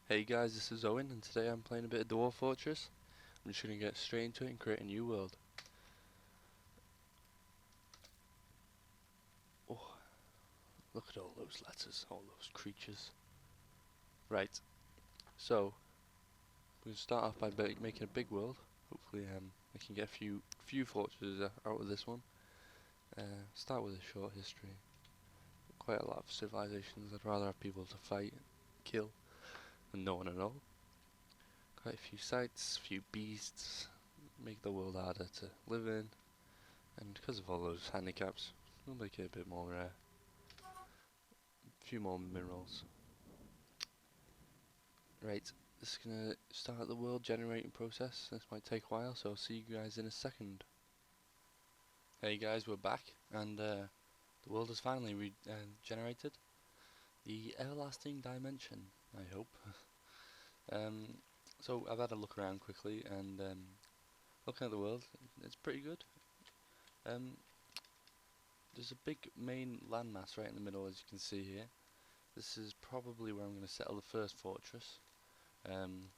Hey guys, this is Owen, and today I'm playing a bit of Dwarf Fortress. I'm just going to get straight into it and create a new world. Oh, look at all those letters, all those creatures. Right, so we're going to start off by making a big world. Hopefully I can get a few fortresses out of this one. Start with a short history. Quite a lot of civilizations. I'd rather have people to fight, kill, than no one at all. Quite a few sites, a few beasts. Make the world harder to live in. And because of all those handicaps, we'll make it a bit more rare. A few more minerals. Right, this is gonna start the world generating process. This might take a while, so I'll see you guys in a second. Hey guys, we're back, and the world has finally generated. The everlasting dimension, I hope. um, so I've had a look around quickly, and looking at the world, it's pretty good. Um, there's a big main landmass right in the middle, as you can see here. This is probably where I'm going to settle the first fortress. Um,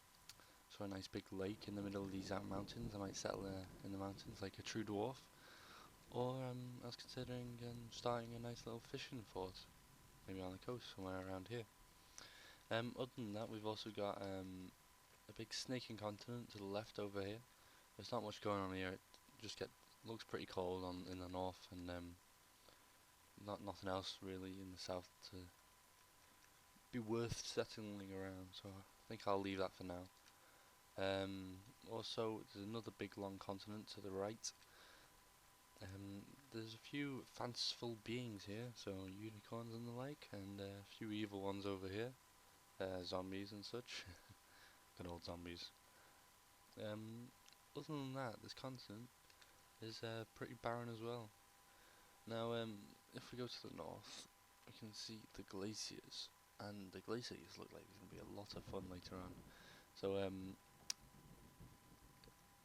so a nice big lake in the middle of these mountains. I might settle in the mountains like a true dwarf. Or I was considering starting a nice little fishing fort, maybe on the coast somewhere around here. Other than that, we've also got a big snaking continent to the left over here. There's not much going on here. It just looks pretty cold in the north, and nothing else really in the south to be worth settling around. So I think I'll leave that for now. Also, there's another big long continent to the right. There's a few fanciful beings here, so unicorns and the like, and a few evil ones over here, zombies and such. Good old zombies. Other than that, this continent is pretty barren as well. Now, if we go to the north, we can see the glaciers, and the glaciers look like there's going to be a lot of fun later on. So,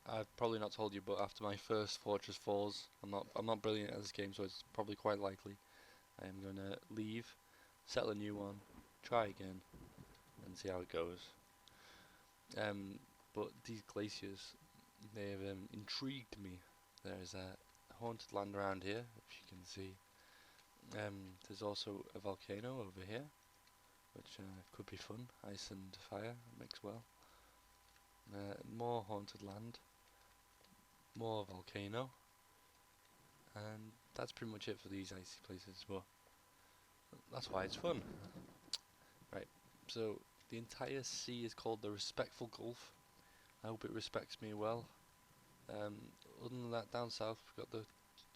I've probably not told you, but after my first fortress falls, I'm not brilliant at this game, so it's probably quite likely I am gonna leave, settle a new one, try again, and see how it goes. Um, but these glaciers, they have intrigued me. There's a haunted land around here, if you can see. There's also a volcano over here, which could be fun. Ice and fire mix well. More haunted land, more volcano, and that's pretty much it for these icy places. But that's why it's fun. Right, so the entire sea is called the Respectful Gulf. I hope it respects me well. Um, Other than that, down south we've got the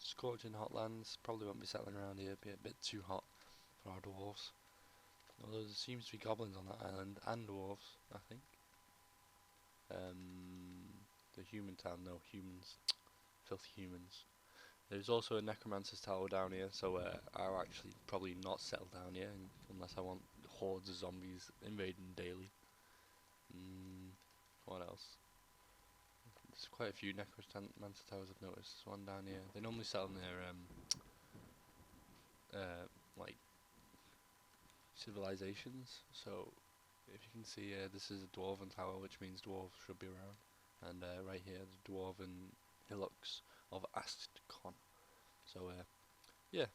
scorching hot lands. Probably won't be settling around here, be a bit too hot for our dwarves. Although there seems to be goblins on that island, and dwarves, I think. The human town, no, humans. Filthy humans. There's also a necromancer's tower down here, so I'll actually probably not settle down here unless I want hordes of zombies invading daily. What else? There's quite a few necromancer towers I've noticed. There's one down here. They normally settle near like civilizations. So if you can see, this is a dwarven tower, which means dwarves should be around. And right here, the dwarven hillocks of Astkon. So yeah.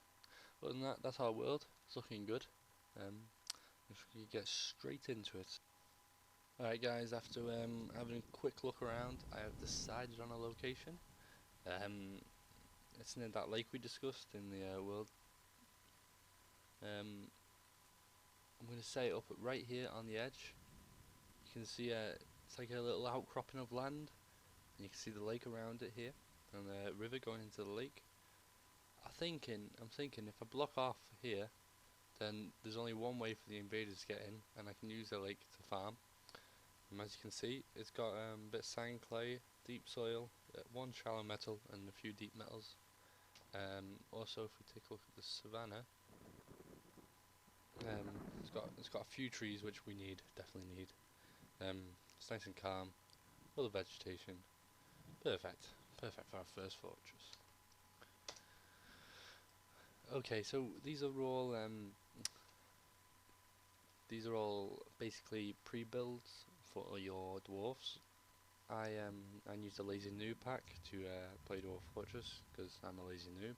Other than that, that's our world. It's looking good. If we get straight into it. Alright guys, after having a quick look around, I have decided on a location. It's near that lake we discussed in the world. I'm going to set it up right here on the edge. You can see it's like a little outcropping of land, and you can see the lake around it here, and the river going into the lake. I'm thinking if I block off here, then there's only one way for the invaders to get in, and I can use the lake to farm. And as you can see, it's got a bit of sand, clay, deep soil, one shallow metal, and a few deep metals. Also, if we take a look at the savannah, it's got a few trees which we definitely need. It's nice and calm, full of vegetation. Perfect for our first fortress. Okay, so these are all these are all basically pre-builds for your dwarfs. I used a lazy noob pack to play Dwarf Fortress because I'm a lazy noob,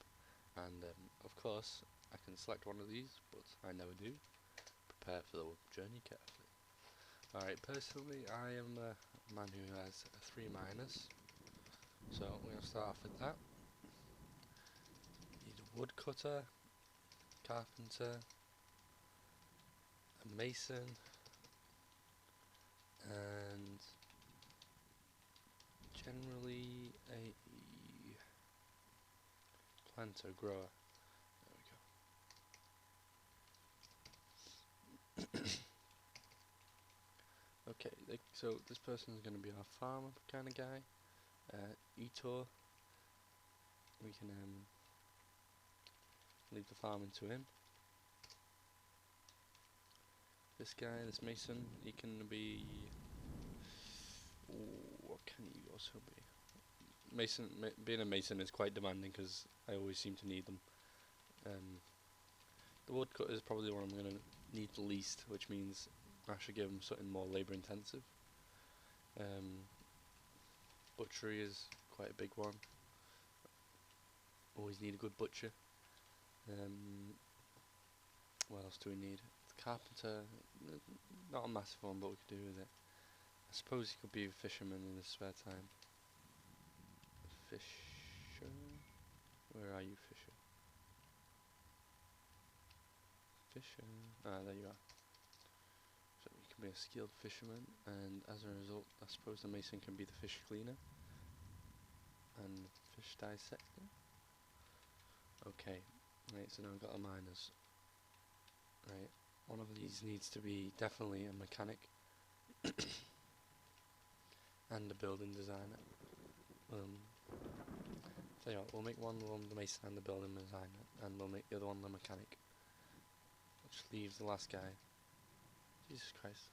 and of course I can select one of these, but I never do. Prepare for the journey carefully. Alright, personally I am a man who has 3 miners, so we're going to start off with that. Need a woodcutter, carpenter, a mason, and generally a planter grower. There we go. Okay, so this person is going to be our farmer kind of guy. Etor, we can leave the farming to him. This guy, this mason, he can be. What can he also be? Mason, being a mason is quite demanding because I always seem to need them. The woodcutter is probably the one I'm going to need the least, which means I should give him something more labour intensive. Butchery is quite a big one. Always need a good butcher. What else do we need? The carpenter, not a massive one, but we could do with it. I suppose he could be a fisherman in his spare time. Fisher? Where are you, Fisher? Fisher? Ah, there you are. So he can be a skilled fisherman, and as a result, I suppose the mason can be the fish cleaner and fish dissector. Okay, right, so now we've got the miners. Right, one of these needs to be definitely a mechanic and a building designer. Tell you what, we'll make one the mason and the building designer, and we'll make the other one the mechanic. Which leaves the last guy. Jesus Christ.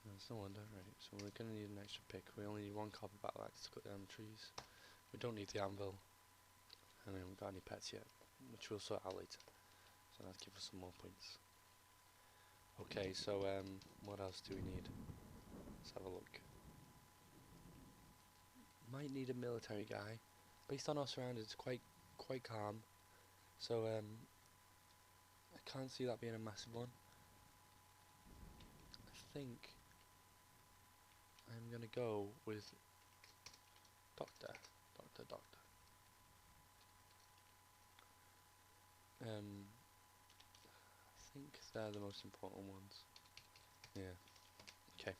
No, it's no wonder. Right, so we're going to need an extra pick. We only need 1 copper battle axe to cut down the trees. We don't need the anvil. And we haven't got any pets yet, which we'll sort out later. So that'll give us some more points. Okay, so what else do we need? Let's have a look. Might need a military guy. Based on our surroundings, it's quite calm. So I can't see that being a massive one. I think I'm gonna go with Doctor. I think they're the most important ones. Yeah. Okay.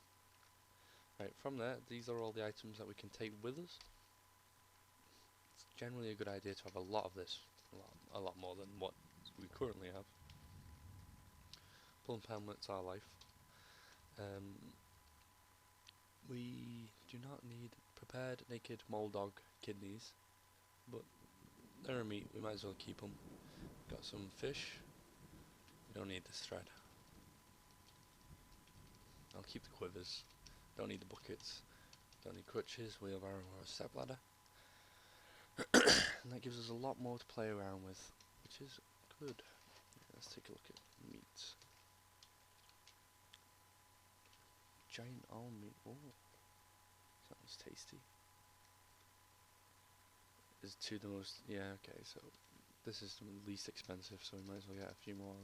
Right, from there, these are all the items that we can take with us. It's generally a good idea to have a lot of this, a lot more than what we currently have. Plum helmet's our life. We do not need prepared naked mole dog kidneys, but they're a meat, we might as well keep them. Got some fish. We don't need this thread. I'll keep the quivers. Don't need the buckets. Don't need crutches, wheelbarrow or a step ladder. And that gives us a lot more to play around with, which is good. Let's take a look at meat. Giant almond meat. Oh, sounds tasty. Is two the most? Yeah, okay. So this is the least expensive, so we might as well get a few more of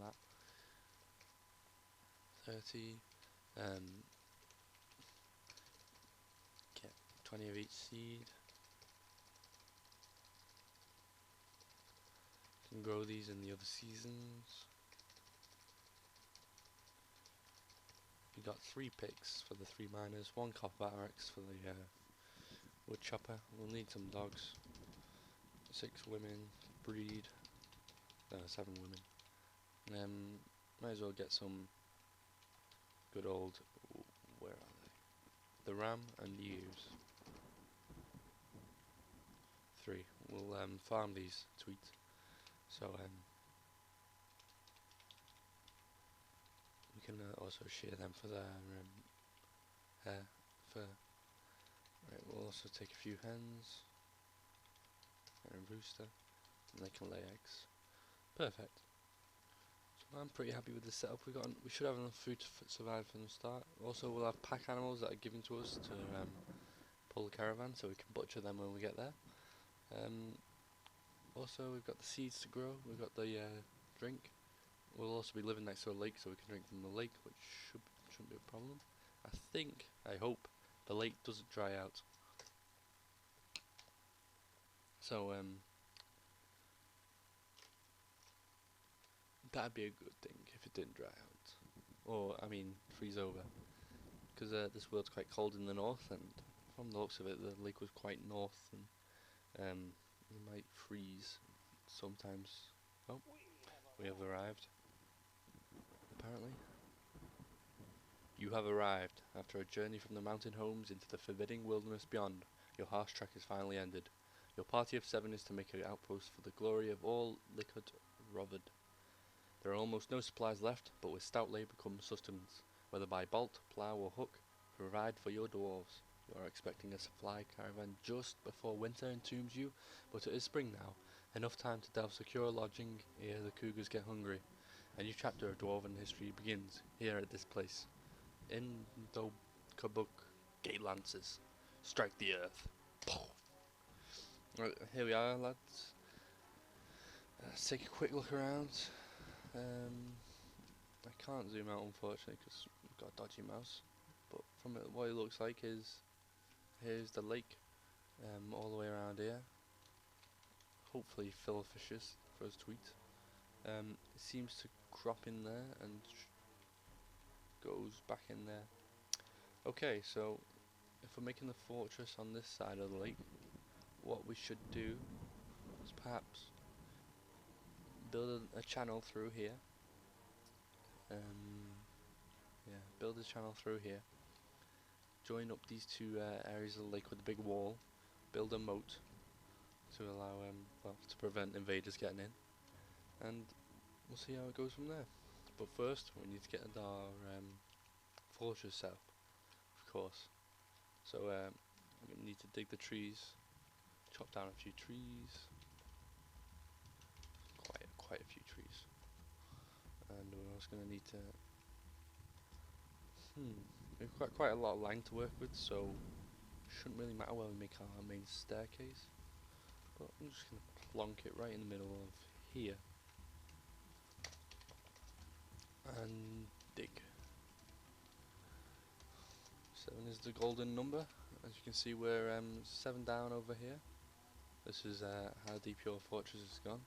that. 30. Get 20 of each seed. Can grow these in the other seasons. We got 3 picks for the 3 miners, 1 copper battle axe for the wood chopper. We'll need some dogs. 6 women, breed. 7 women. Might as well get some good old. Where are they? The ram and the ewes. 3. We'll farm these to eat. So we can also shear them for their hair, fur. Right, we'll also take a few hens and a rooster, and they can lay eggs. Perfect. I'm pretty happy with the setup. We should have enough food to survive from the start. Also, we'll have pack animals that are given to us to pull the caravan, so we can butcher them when we get there. Um, Also, we've got the seeds to grow. We've got the drink. We'll also be living next to a lake, so we can drink from the lake, which shouldn't be a problem. I hope, the lake doesn't dry out. So that'd be a good thing if it didn't dry out, or I mean freeze over, because this world's quite cold in the north, and from the looks of it, the lake was quite north, and it might freeze sometimes. Oh, we have arrived. Apparently. You have arrived. After a journey from the mountain homes into the forbidding wilderness beyond, your harsh trek is finally ended. Your party of 7 is to make an outpost for the glory of all Liquid Rovard. There are almost no supplies left, but with stout labour comes sustenance, whether by bolt, plough or hook, to provide for your dwarves. You are expecting a supply caravan just before winter entombs you, but it is spring now, enough time to delve secure lodging ere the cougars get hungry. A new chapter of dwarven history begins here at this place. In the Kabuk Gate Lancers. Strike the earth. Right, here we are, lads. Let's take a quick look around. I can't zoom out unfortunately because I've got a dodgy mouse. But from it, what it looks like is here's the lake, all the way around here. Hopefully full of fishes for us to eat. It seems to crop in there and goes back in there. Okay, so if we're making the fortress on this side of the lake, what we should do is perhaps build a channel through here. Yeah, build a channel through here. Join up these two areas of the lake with a big wall. Build a moat to allow, to prevent invaders getting in, and we'll see how it goes from there. But first, we need to get our fortress set up, of course. So I'm gonna need to dig the trees, chop down a few trees, quite a few trees, and we're also gonna need to. We've got quite a lot of land to work with, so shouldn't really matter where we make our main staircase. But I'm just gonna plonk it right in the middle of here and dig. 7 is the golden number. As you can see, we're 7 down over here. This is how deep your fortress has gone.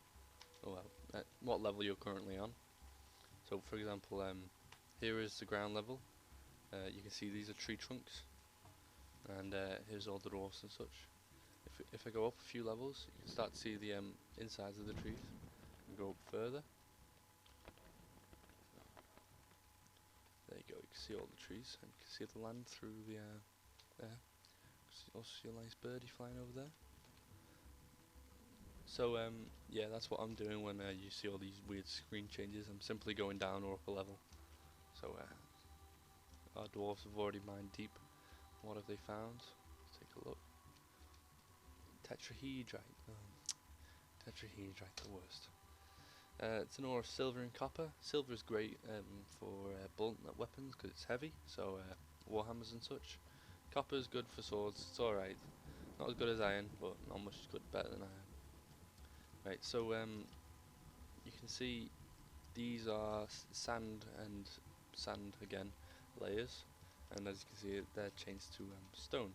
Oh well, at what level you're currently on. So for example, here is the ground level. You can see these are tree trunks, and here's all the dwarfs and such. If I go up a few levels, you can start to see the insides of the trees, and go up further. There you go, you can see all the trees, and you can see the land through the there. Also see a nice birdie flying over there. So yeah, that's what I'm doing when you see all these weird screen changes. I'm simply going down or up a level. So our dwarves have already mined deep. What have they found? Let's take a look. Tetrahedrite. Tetrahedrite, the worst. It's an ore of silver and copper. Silver is great for blunt weapons because it's heavy, so warhammers and such. Copper is good for swords. It's alright. Not as good as iron, but not much good, better than iron. Right, so you can see these are sand and sand again layers, and as you can see, they're changed to stone.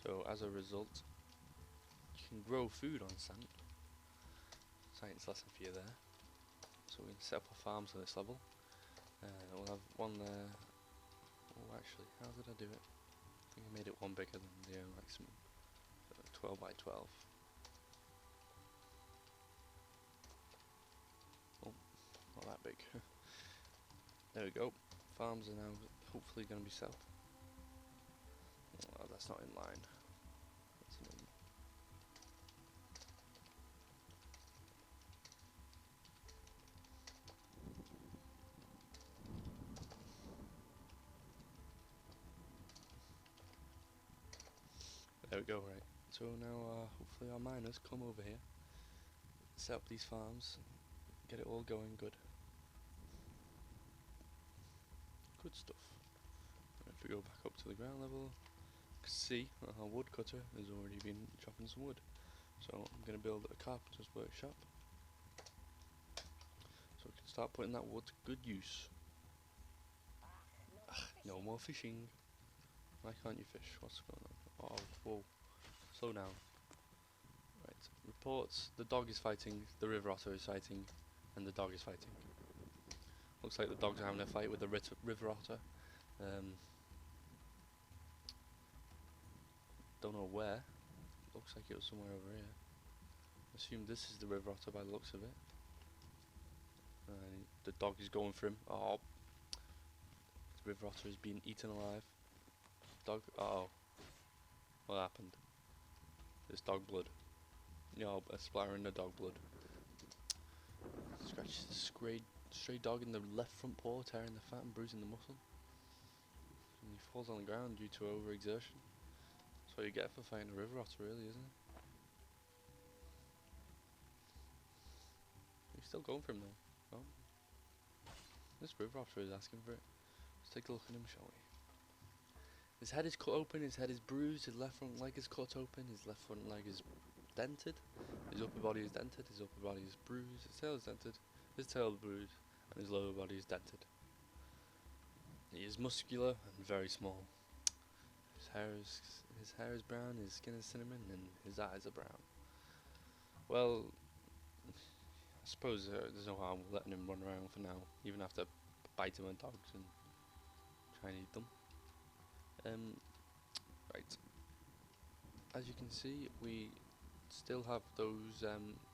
So as a result, you can grow food on sand. Science lesson for you there. So we can set up our farms on this level. We'll have one there. Oh, actually, how did I do it? I think I made it one bigger than the maximum. 12 by 12. Oh, not that big. There we go. Farms are now hopefully going to be set up. Oh, that's not in line. There we go, right. So now hopefully our miners come over here, set up these farms, get it all going good. good stuff. And if we go back up to the ground level, you can see our woodcutter has already been chopping some wood. So I'm going to build a carpenter's workshop, so we can start putting that wood to good use. No more fishing. Why can't you fish? What's going on? Oh, whoa. Slow down. Right. Reports. The dog is fighting, the river otter is fighting, and the dog is fighting. Looks like the dog's having a fight with the river otter. Don't know where. Looks like it was somewhere over here. Assume this is the river otter by the looks of it. The dog is going for him. Oh. The river otter is being eaten alive. Dog. Uh-oh. What happened? There's dog blood. Yo, a splatter in the dog blood. Scratches the stray dog in the left front paw, tearing the fat and bruising the muscle. And he falls on the ground due to overexertion. That's what you get for fighting a river otter, really, isn't it? He's still going for him though. Oh. This river otter is asking for it. Let's take a look at him, shall we? His head is cut open, his head is bruised, his left front leg is cut open, his left front leg is dented, his upper body is dented, his upper body is bruised, his tail is dented, his tail is bruised, and his lower body is dented. He is muscular and very small. His hair is brown, his skin is cinnamon, and his eyes are brown. Well, I suppose there's no harm letting him run around for now, even after biting my dogs and trying to eat them. Right. As you can see, we still have those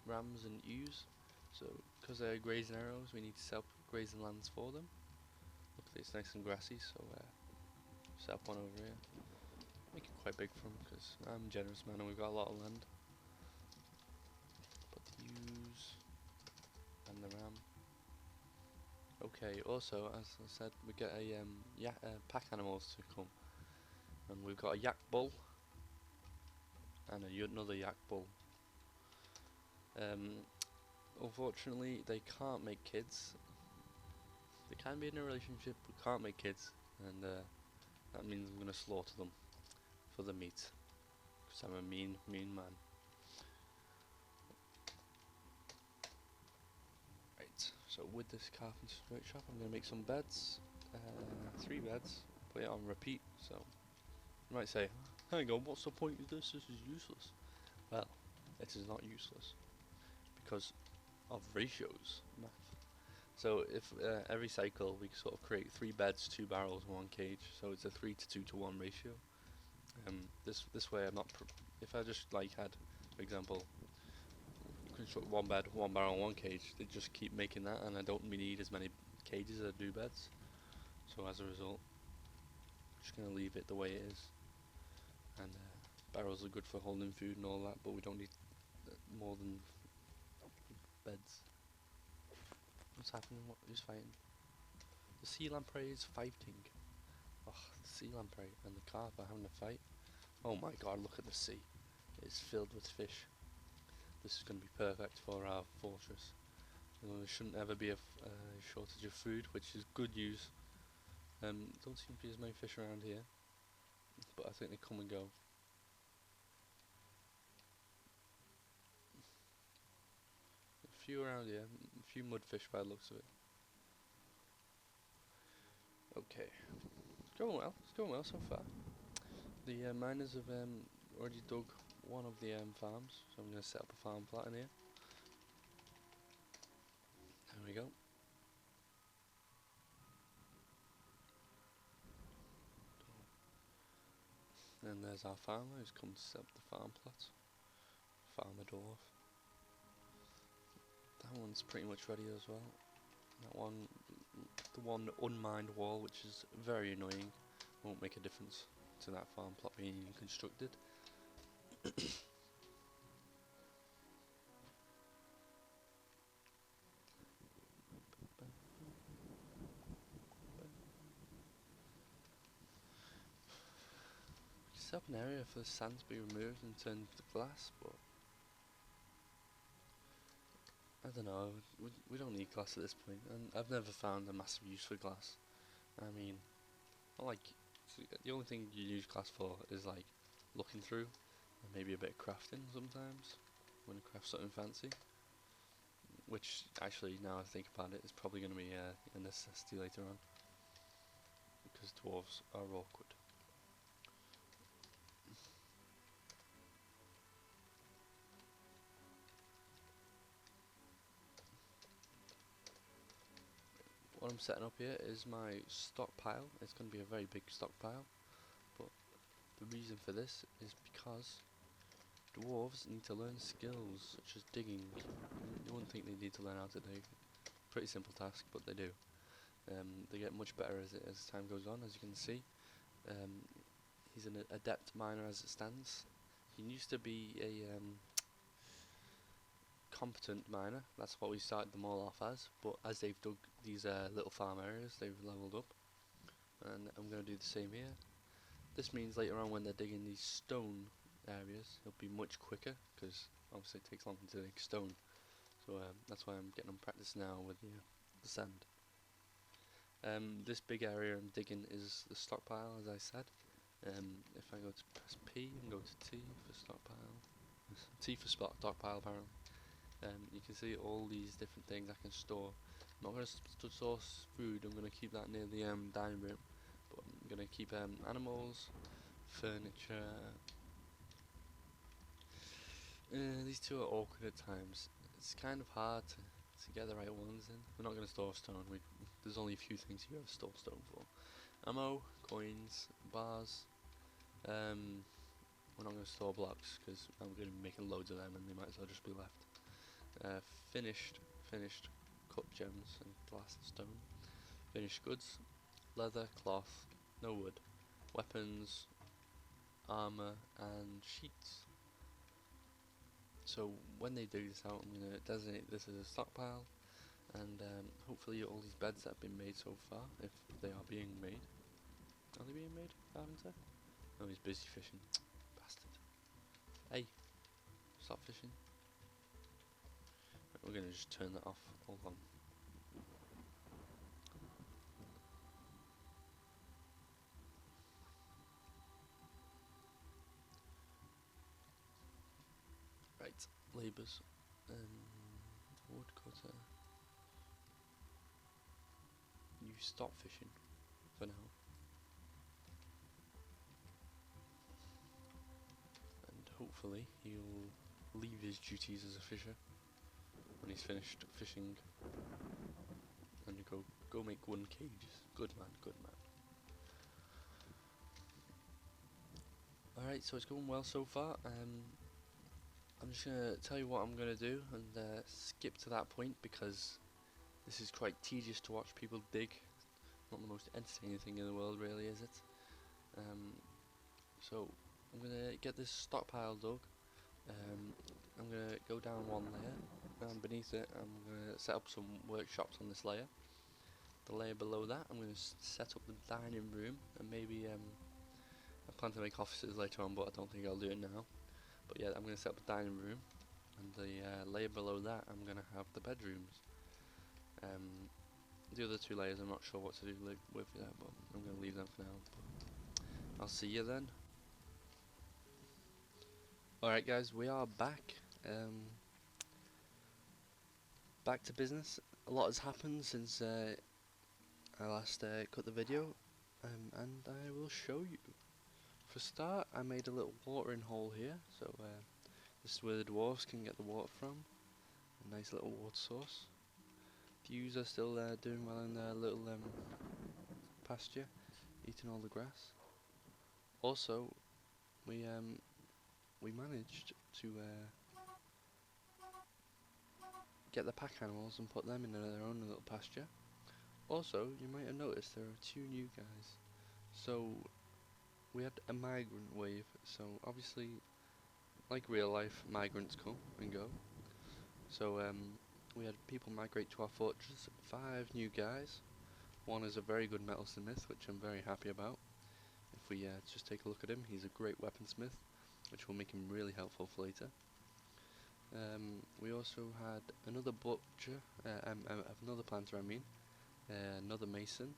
rams and ewes. So, because they're grazing arrows, we need to set up grazing lands for them. Luckily, it's nice and grassy, so set up one over here. Make it quite big for them, because I'm a generous man and we've got a lot of land. Put the ewes and the ram. Okay. Also, as I said, we get a pack animals to come. And we've got a yak bull and another yak bull. Unfortunately, they can't make kids. They can be in a relationship, but can't make kids, and that means I'm gonna slaughter them for the meat, because I'm a mean man. Right. So with this carpenter's workshop, I'm gonna make some beds. 3 beds. Put it on repeat. So. You might say, hang on, what's the point of this? This is useless. Well, it is not useless because of ratios, math. So if every cycle we sort of create 3 beds, 2 barrels, 1 cage, so it's a 3 to 2 to 1 ratio. This way I'm not. If I just like had, for example, construct 1 bed, 1 barrel, 1 cage, they just keep making that, and I don't need as many cages as I do beds. So as a result, I'm just gonna leave it the way it is. And barrels are good for holding food and all that, but we don't need more than beds. What's happening? Who's fighting? The sea lamprey is fighting. Oh, the sea lamprey and the carp are having a fight. Oh my god, look at the sea. It's filled with fish. This is going to be perfect for our fortress. There shouldn't ever be a shortage of food, which is good news. Don't seem to be as many fish around here, but I think they come and go. A few around here, a few mudfish by the looks of it. Okay, it's going well so far. The miners have already dug one of the farms, so I'm going to set up a farm plot in here. There we go. And there's our farmer who's come to set up the farm plot. Farmer Dwarf. That one's pretty much ready as well. That one, the one unmined wall, which is very annoying, won't make a difference to that farm plot being constructed. Set up an area for the sand to be removed and turned into glass, but I don't know, we don't need glass at this point, and I've never found a massive use for glass. I mean, Not like the only thing you use glass for is like looking through, and maybe a bit of crafting sometimes. When you craft something fancy, which actually now I think about it is probably going to be a necessity later on, because dwarves are awkward. What I'm setting up here is my stockpile. It's going to be a very big stockpile, but the reason for this is because dwarves need to learn skills such as digging. You wouldn't think they need to learn how to dig. Pretty simple task, but they do. They get much better as time goes on, as you can see. Um, he's an adept miner as it stands. He used to be a competent miner. That's what we started them all off as. But as they've dug these little farm areas, they've leveled up. And I'm going to do the same here. This means later on when they're digging these stone areas, it'll be much quicker, because obviously it takes longer to dig stone. So that's why I'm getting on practice now with the sand. This big area I'm digging is the stockpile, as I said. If I go to press P and go to T for stockpile, T for stockpile apparently, you can see all these different things I can store. I'm not going to store food, I'm going to keep that near the dining room, but I'm going to keep animals, furniture. These two are awkward at times. It's kind of hard to get the right ones in. We're not going to store stone. There's only a few things you ever store stone for. Ammo, coins, bars. We're not going to store blocks because I'm going to be making loads of them and they might as well just be left. Finished cut gems and glass and stone. Finished goods, leather, cloth, no wood, weapons, armor and sheets. So when they dig this out, I'm going to designate this as a stockpile, and hopefully all these beds that have been made so far, if they are being made. Are they being made, Carpenter? Oh, he's busy fishing. Bastard. Hey, stop fishing. Right, we're going to just turn that off. Hold on. Right, labours. Woodcutter. You stop fishing for now. And hopefully he'll leave his duties as a fisher when he's finished fishing, and you go make wooden cages. Good man, good man. Alright, so it's going well so far. I'm just gonna tell you what I'm gonna do and skip to that point, because this is quite tedious to watch people dig. Not the most entertaining thing in the world, really, is it? So I'm gonna get this stockpile dug. I'm gonna go down one layer, and beneath it I'm gonna set up some workshops on this layer. The layer below that I'm gonna set up the dining room, and maybe I plan to make offices later on, but I don't think I'll do it now. But yeah, I'm gonna set up the dining room, and the layer below that I'm gonna have the bedrooms. The other two layers I'm not sure what to do with yet, but I'm gonna leave them for now. But I'll see you then. Alright guys, we are back. Back to business. A lot has happened since I last cut the video, and I will show you. For start, I made a little watering hole here, so this is where the dwarfs can get the water from. A nice little water source. The ewes are still doing well in their little pasture, eating all the grass. Also, we managed to get the pack animals and put them in their own little pasture. Also, you might have noticed there are two new guys. So we had a migrant wave, so obviously, like real life, migrants come and go. So we had people migrate to our fortress, 5 new guys. One is a very good metalsmith, which I'm very happy about. If we just take a look at him, he's a great weaponsmith, which will make him really helpful for later. We also had another butcher, another planter I mean, another mason,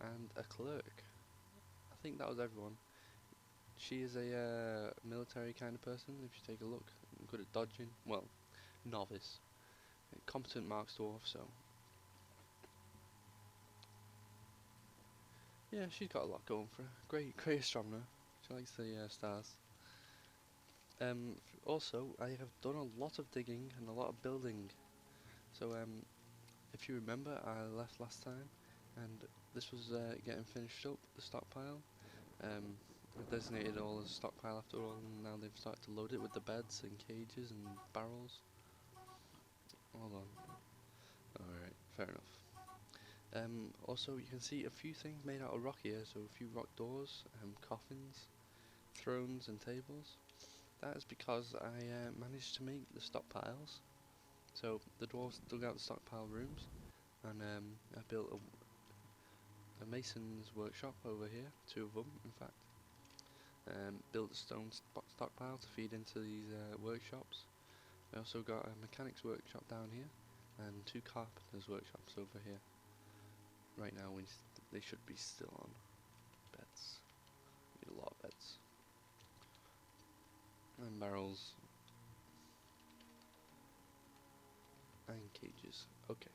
and a clerk. think that was everyone. She is a military kind of person, if you take a look. Good at dodging. Well, novice. A competent Marks Dwarf, so. Yeah, she's got a lot going for her. Great astronomer. She likes the stars. Also, I have done a lot of digging and a lot of building. So, if you remember, I left last time, and this was getting finished up, the stockpile. I've designated it all as stockpile after all, and now they've started to load it with the beds and cages and barrels. Hold on. Alright, fair enough. Also, you can see a few things made out of rock here, so a few rock doors, coffins, thrones and tables. That is because I managed to make the stockpiles. So the dwarves dug out the stockpile rooms, and I built a mason's workshop over here, 2 of them in fact. Built a stone stockpile to feed into these workshops. I also got a mechanics workshop down here, and 2 carpenters workshops over here. Right now they should be still on beds. Need a lot of beds. And barrels. And cages. Okay.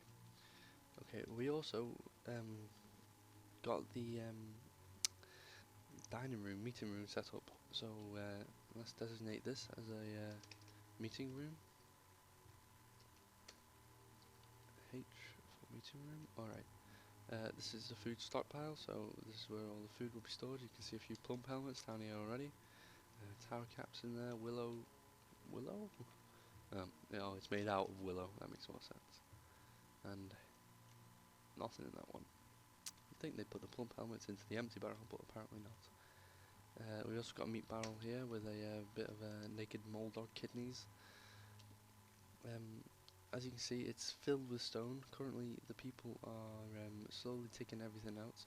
Okay, we also got the meeting room set up. So let's designate this as a meeting room. H for meeting room. Alright. This is the food stockpile, so this is where all the food will be stored. You can see a few plump helmets down here already. Tower caps in there. Willow? Oh, it's made out of willow. That makes more sense. And nothing in that one. I think they put the plump helmets into the empty barrel, but apparently not. We also got a meat barrel here with a bit of naked mole dog kidneys. As you can see, it's filled with stone. Currently, the people are slowly taking everything out.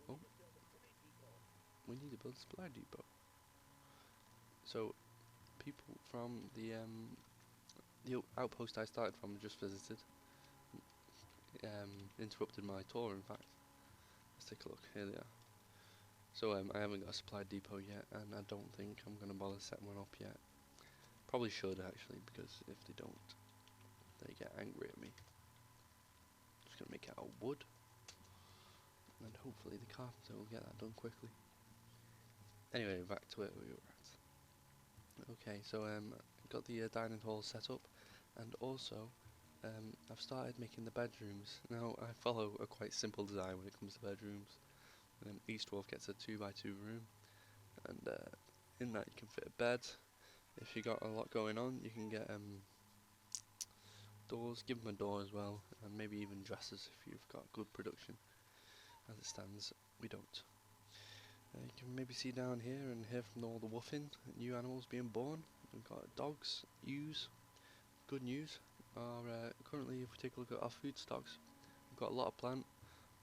Oh, we need to build a supply depot. So, people from the outpost I started from just visited. Interrupted my tour, in fact. Let's take a look. Here they are. So I haven't got a supply depot yet, and I don't think I'm going to bother setting one up yet. Probably should actually, because if they don't, they get angry at me. Just going to make it out of wood, and hopefully the carpenter will get that done quickly. Anyway, back to where we were at. Okay, so got the dining hall set up, and also I've started making the bedrooms. Now I follow a quite simple design when it comes to bedrooms. Each dwarf gets a 2x2 room, and in that you can fit a bed. If you got a lot going on, you can get doors, give them a door as well, and maybe even dressers if you've got good production. As it stands, we don't. You can maybe see down here and hear from all the woofing, new animals being born. We've got dogs, ewes. Good news are currently, if we take a look at our food stocks, we've got a lot of plant,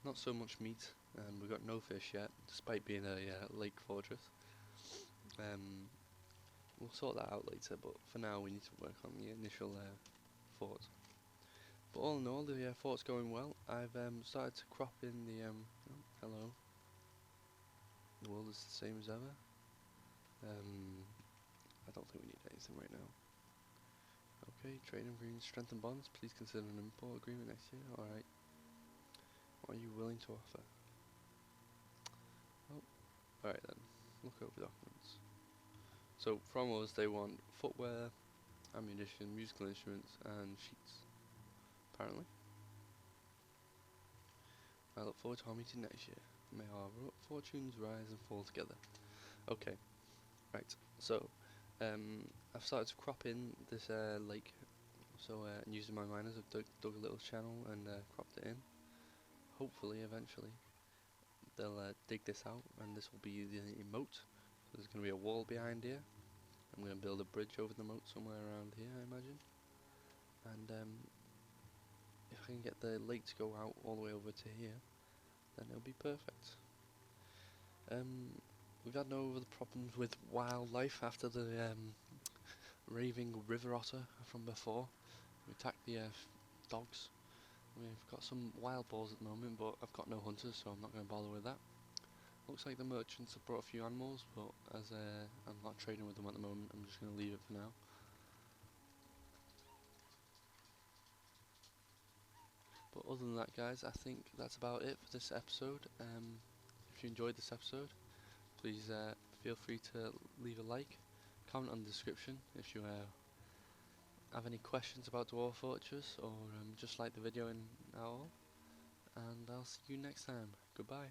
not so much meat, and we've got no fish yet, despite being a lake fortress. We'll sort that out later, but for now we need to work on the initial fort. But all in all, the fort's going well. I've started to crop in the oh, hello. The world is the same as ever. I don't think we need anything right now. Okay, trade agreement, strengthen bonds. Please consider an import agreement next year. Alright. What are you willing to offer? Oh, alright then. Look over documents. So from us they want footwear, ammunition, musical instruments and sheets. Apparently. I look forward to our meeting next year. May our fortunes rise and fall together. Okay. Right. So I've started to crop in this lake. So using my miners, I've dug a little channel and cropped it in. Hopefully, eventually, they'll dig this out, and this will be the moat. So there's going to be a wall behind here. I'm going to build a bridge over the moat somewhere around here, I imagine. And if I can get the lake to go out all the way over to here, then it'll be perfect. We've had no other problems with wildlife after the raving river otter from before. We attacked the dogs. We've got some wild boars at the moment, but I've got no hunters, so I'm not going to bother with that. Looks looks like the merchants have brought a few animals, but as I'm not trading with them at the moment, I'm just going to leave it for now. But other than that, guys, I think that's about it for this episode. If you enjoyed this episode, please feel free to leave a like, comment on the description if you have any questions about Dwarf Fortress, or just like the video in at all. And I'll see you next time. Goodbye.